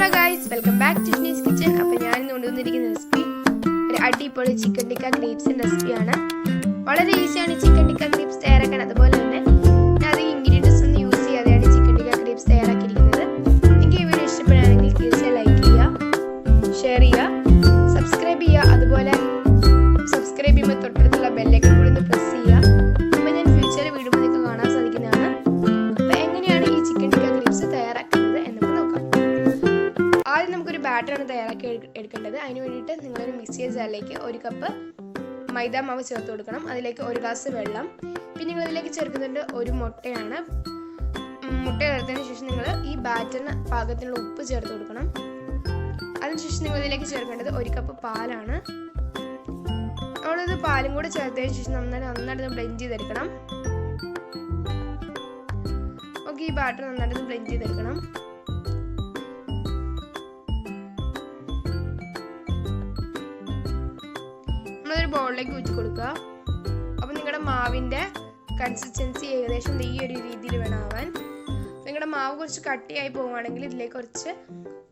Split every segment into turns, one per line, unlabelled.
Hello guys, welcome back to shini'skitchen. അപ്പോൾ ഞാൻ ഇന്ന് കൊണ്ടുവന്നിരിക്കുന്ന റെസിപ്പി ഒരു അടിപൊളി ചിക്കൻ ടിക്ക ക്രീപ്സിന്റെ റെസിപ്പിയാണ്. വളരെ ഈസിയാണ് ചിക്കൻ ടിക്ക ക്രീപ്സ് തയ്യാറാക്കാൻ. അതുപോലെ തന്നെ ഞാൻ അധികം ഇൻഗ്രീഡിയൻസ് ഒന്നും യൂസ് ചെയ്യാതെയാണ് ചിക്കൻ ടിക്ക ക്രീപ്സ് തയ്യാറാക്കിയിരിക്കുന്നത്. നിങ്ങൾക്ക് ഈ വീഡിയോ ഇഷ്ടപ്പെടുകയാണെങ്കിൽ തീർച്ചയായും ലൈക്ക് ചെയ്യുക, ഷെയർ ചെയ്യുക, സബ്സ്ക്രൈബ് ചെയ്യുക. അതുപോലെ സബ്സ്ക്രൈബ് ചെയ്യുമ്പോൾ തൊട്ടടുത്തുള്ള ബെല്ലൈക്കൺ കൂടി ഒന്ന് പ്രസ് ചെയ്യുക. അപ്പോൾ ഞാൻ ഫ്യൂച്ചറിൽ വീഡിയോ നിങ്ങൾക്ക് കാണാൻ സാധിക്കുന്നതാണ്. അപ്പോൾ എങ്ങനെയാണ് ഈ ചിക്കൻ ടിക്ക ക്രീപ്സ് തയ്യാറാക്കുന്നത് എന്ന് നോക്കാം. ആദ്യം നമുക്കൊരു ബാറ്ററാണ് തയ്യാറാക്കി എടുക്കേണ്ടത്. അതിന് വേണ്ടിയിട്ട് നിങ്ങളൊരു മിക്സി ജാറിലേക്ക് 1 കപ്പ് മൈദ മാവ് ചേർത്ത് കൊടുക്കണം. അതിലേക്ക് 1 ഗ്ലാസ് വെള്ളം, പിന്നെ നിങ്ങൾ ഇതിലേക്ക് ചേർക്കുന്നുണ്ട് 1 മുട്ടയാണ്. മുട്ട ചേർത്തതിന് ശേഷം നിങ്ങൾ ഈ ബാറ്ററിന് പാകത്തിനുള്ള ഉപ്പ് ചേർത്ത് കൊടുക്കണം. അതിനുശേഷം നിങ്ങൾ ഇതിലേക്ക് ചേർക്കേണ്ടത് 1 കപ്പ് പാലാണ്. നമ്മളിത് പാലും കൂടെ ചേർത്തതിന് ശേഷം നന്നായിട്ട് ബ്ലെൻഡ് ചെയ്തെടുക്കണം. ഓക്കെ, ഈ ബാറ്റർ നന്നായിട്ട് ബ്ലെൻഡ് ചെയ്തെടുക്കണം. നമ്മളൊരു ബൗളിലേക്ക് ഊറ്റി കൊടുക്കുക. അപ്പോൾ നിങ്ങളുടെ മാവിൻ്റെ കൺസിസ്റ്റൻസി ഏകദേശം ഈ ഒരു രീതിയിൽ വേണം ആവാൻ. നിങ്ങളുടെ മാവ് കുറച്ച് കട്ടിയായി പോവുകയാണെങ്കിൽ ഇതിലേക്ക് കുറച്ച്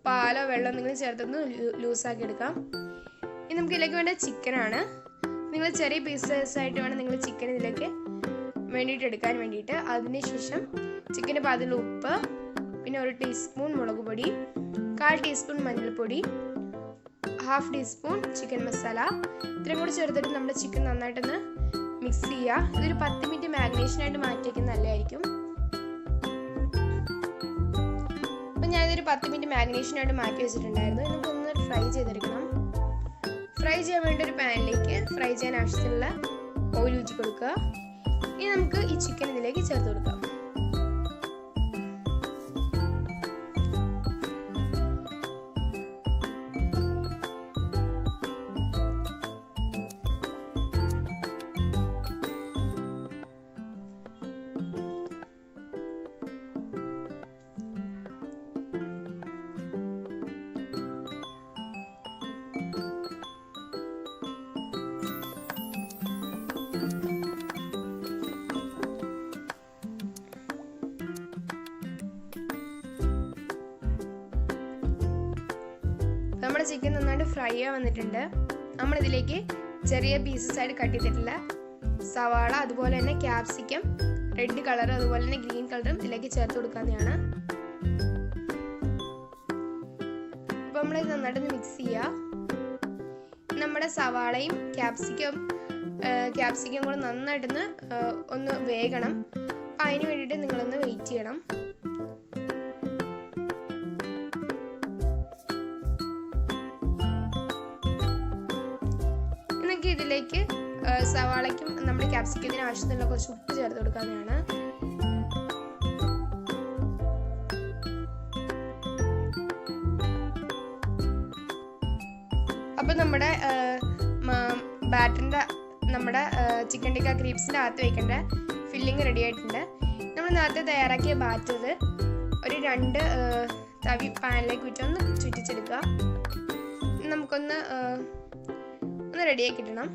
പാലോ വെള്ളമോ നിങ്ങൾ ചേർത്തൊന്ന് ലൂസാക്കി എടുക്കാം. ഇനി നമുക്ക് ഇതിലേക്ക് വേണ്ട ചിക്കനാണ്. നിങ്ങൾ ചെറിയ പീസസ് ആയിട്ട് വേണം നിങ്ങൾ ചിക്കൻ ഇതിലേക്ക് വേണ്ടിയിട്ട് എടുക്കാൻ വേണ്ടിയിട്ട്. അതിനുശേഷം ചിക്കന് പാകത്തിലുള്ള ഉപ്പ്, പിന്നെ 1 ടീസ്പൂൺ മുളക് പൊടി, 1/4 ടീസ്പൂൺ മഞ്ഞൾപ്പൊടി, 1/2 ടീസ്പൂൺ ചിക്കൻ മസാല, ഇത്രയും കൂടി ചേർത്തിട്ട് നമ്മുടെ ചിക്കൻ നന്നായിട്ടൊന്ന് മിക്സ് ചെയ്യുക. ഇതൊരു 10 മിനിറ്റ് മാഗ്നേഷനായിട്ട് മാറ്റി വയ്ക്കുന്നത് നല്ലതായിരിക്കും. അപ്പം ഞാനിതൊരു 10 മിനിറ്റ് മാഗ്നേഷനായിട്ട് മാറ്റി വെച്ചിട്ടുണ്ടായിരുന്നു. നമുക്കൊന്ന് ഫ്രൈ ചെയ്തെടുക്കണം. ഫ്രൈ ചെയ്യാൻ വേണ്ടി ഒരു പാനിലേക്ക് ഫ്രൈ ചെയ്യാൻ ആവശ്യത്തിനുള്ള ഓയിൽ ഊറ്റി കൊടുക്കുക. ഇനി നമുക്ക് ഈ ചിക്കൻ ഇതിലേക്ക് ചേർത്ത് കൊടുക്കാം. നമ്മുടെ ചിക്കൻ നന്നായിട്ട് ഫ്രൈ ആയി വന്നിട്ടുണ്ട്. നമ്മളിതിലേക്ക് ചെറിയ പീസസ് ആയിട്ട് കട്ട് ചെയ്തിട്ടുള്ള സവാള, അതുപോലെ തന്നെ ക്യാപ്സിക്കം, റെഡ് കളറും അതുപോലെ തന്നെ ഗ്രീൻ കളറും ഇതിലേക്ക് ചേർത്ത് കൊടുക്കാവുന്നതാണ്. അപ്പോൾ നമ്മളിത് നന്നായിട്ടൊന്ന് മിക്സ് ചെയ്യുക. നമ്മുടെ സവാളയും ക്യാപ്സിക്കം കൂടെ നന്നായിട്ടൊന്ന് ഒന്ന് വേകണം. അപ്പം അതിന് വേണ്ടിയിട്ട് നിങ്ങളൊന്ന് വെയിറ്റ് ചെയ്യണം. ഇതിലേക്ക് സവാളയ്ക്കും നമ്മുടെ ക്യാപ്സിക്കത്തിന് ആവശ്യത്തിനുള്ള കുറച്ച് ഉപ്പ് ചേർത്ത് കൊടുക്കാവുന്നതാണ്. അപ്പം നമ്മുടെ നമ്മുടെ ചിക്കൻ ടിക്ക ക്രീപ്സിൻ്റെ അകത്ത് വയ്ക്കേണ്ട ഫില്ലിങ് റെഡി ആയിട്ടുണ്ട്. നമ്മൾ നേരത്തെ തയ്യാറാക്കിയ ബാറ്റർ ഒരു 2 തവി പാനിലേക്ക് വെച്ച് ഒന്ന് ചുറ്റിച്ചെടുക്കുക. നമുക്കൊന്ന് റെഡിയാക്കി ഇടണം.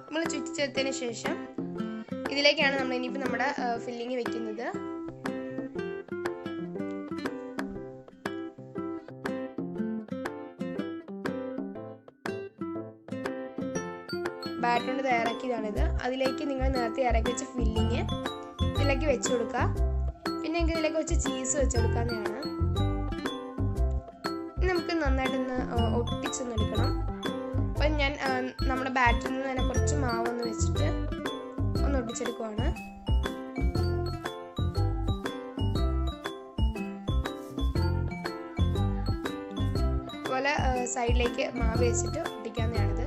നമ്മൾ ചുറ്റിച്ചെടുത്തതിന് ശേഷം ഇതിലേക്കാണ് നമ്മൾ ഇനിയിപ്പോൾ നമ്മുടെ ഫില്ലിങ് വെക്കുന്നത്. ബാറ്റർ കൊണ്ട് തയ്യാറാക്കിയതാണിത്. അതിലേക്ക് നിങ്ങൾ നേരത്തെ തയ്യാറാക്കി വെച്ച ഫില്ലിങ് ഇതിലേക്ക് വെച്ച് കൊടുക്കുക. പിന്നെ എനിക്ക് ഇതിലേക്ക് വെച്ച് ചീസ് വെച്ച് കൊടുക്കാവുന്നതാണ്. നമുക്ക് നന്നായിട്ടൊന്ന് ഒട്ടിച്ചൊന്നെടുക്കണം. അപ്പം ഞാൻ നമ്മുടെ ബാറ്ററിൽ നിന്ന് തന്നെ കുറച്ച് മാവൊന്ന് വെച്ചിട്ട് ഒന്ന് ഒട്ടിച്ചെടുക്കുവാണ്. അതുപോലെ സൈഡിലേക്ക് മാവ് വെച്ചിട്ട് ഒട്ടിക്കാവുന്നതാണിത്.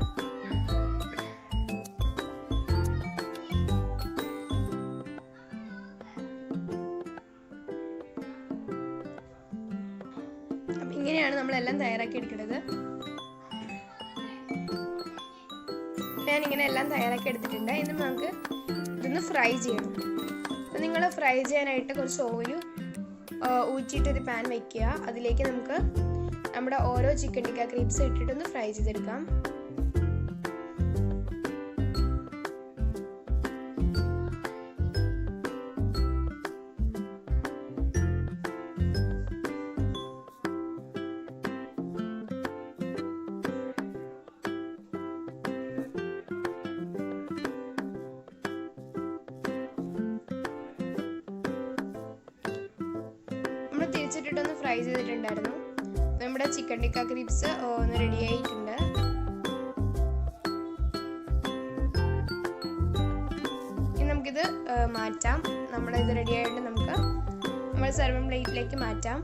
ഇങ്ങനെയാണ് നമ്മളെല്ലാം തയ്യാറാക്കി എടുക്കുന്നത്. ഞാനിങ്ങനെ എല്ലാം തയ്യാറാക്കി എടുത്തിട്ടുണ്ട്. ഇനി നമുക്ക് ഇതൊന്ന് ഫ്രൈ ചെയ്യണം. അപ്പം നിങ്ങൾ ഫ്രൈ ചെയ്യാനായിട്ട് കുറച്ച് ഓയിൽ ഊറ്റിയിട്ടൊരു പാൻ വയ്ക്കുക. അതിലേക്ക് നമുക്ക് നമ്മുടെ ഓരോ ചിക്കൻ ടിക്ക ക്രീപ്സ് ഇട്ടിട്ടൊന്ന് ഫ്രൈ ചെയ്തെടുക്കാം. നമ്മൾ തിരിച്ചിട്ടിട്ടൊന്ന് ഫ്രൈ ചെയ്തിട്ടുണ്ടായിരുന്നു. നമ്മുടെ ചിക്കൻ ടിക്ക ക്രീപ്സ് ഒന്ന് റെഡി ആയിട്ടുണ്ട്. ഇനി നമുക്കിത് മാറ്റാം. നമ്മുടെ ഇത് റെഡി ആയിട്ട് നമുക്ക് നമ്മൾ സർവിംഗ് പ്ലേറ്റിലേക്ക് മാറ്റാം.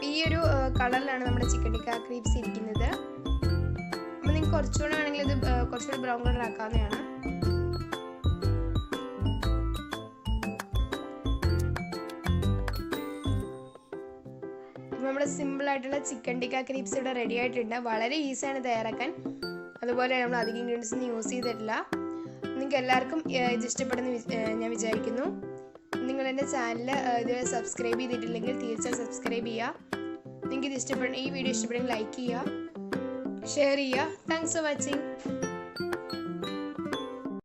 ഈ ഒരു കളറിലാണ് നമ്മുടെ ചിക്കൻ ടിക്ക ക്രീപ്സ് ഇരിക്കുന്നത്. അപ്പോൾ നിങ്ങൾക്ക് കുറച്ചുകൂടെ വേണമെങ്കിൽ ഇത് കുറച്ചുകൂടി ബ്രൗൺ കളർ ആക്കാവുന്നതാണ്. നമ്മുടെ സിമ്പിൾ ആയിട്ടുള്ള ചിക്കൻ ടിക്ക ക്രീപ്സ് ഇവിടെ റെഡി ആയിട്ടുണ്ട്. വളരെ ഈസിയാണ് തയ്യാറാക്കാൻ. അതുപോലെ നമ്മൾ അധികം ഇൻഗ്രീഡിയൻസ് ഒന്നും യൂസ് ചെയ്തിട്ടില്ല. നിങ്ങൾക്ക് എല്ലാവർക്കും ഇത് ഇഷ്ടപ്പെടുമെന്ന് ഞാൻ വിചാരിക്കുന്നു. നിങ്ങൾ എൻ്റെ ചാനൽ ഇതുവരെ സബ്സ്ക്രൈബ് ചെയ്തിട്ടില്ലെങ്കിൽ തീർച്ചയായും സബ്സ്ക്രൈബ് ചെയ്യുക. നിങ്ങൾക്ക് ഇത് ഈ വീഡിയോ ഇഷ്ടപ്പെടുമെങ്കിൽ ലൈക്ക് ചെയ്യുക, ഷെയർ ചെയ്യുക. Thanks for watching.